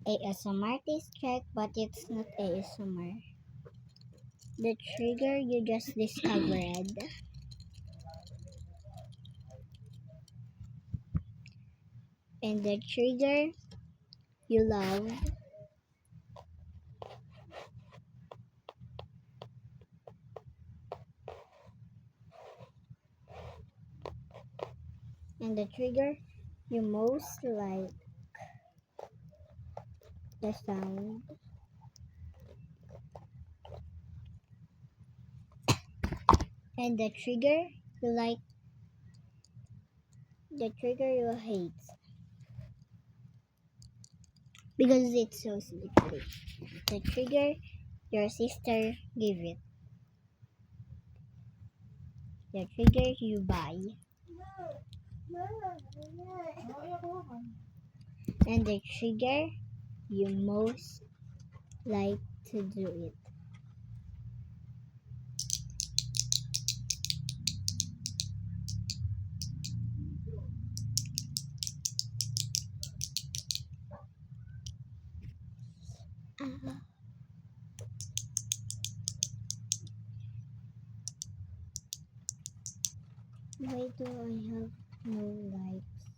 ASMR taste check, but it's not ASMR. The trigger you just discovered. And the trigger you love. And the trigger you most like. The sound. And the trigger you like. The trigger you hate. Because it's so slippery. The trigger your sister gave it. The trigger you buy. And the trigger you most like to do it. Why do I have no likes?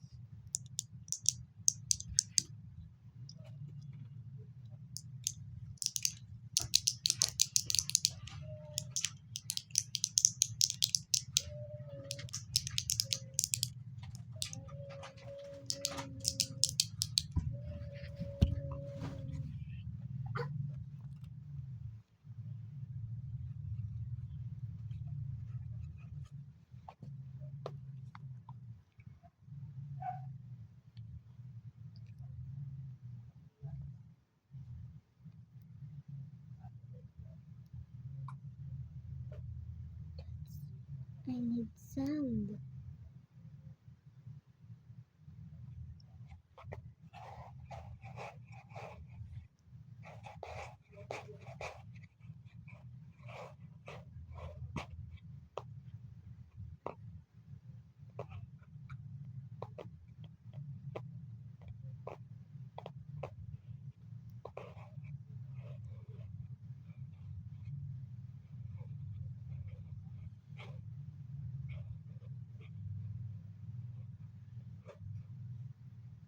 I need sound.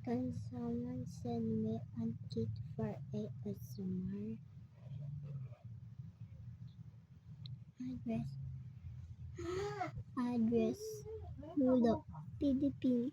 Can someone send me a kit for ASMR? Address. Address. Mulo, Philippines.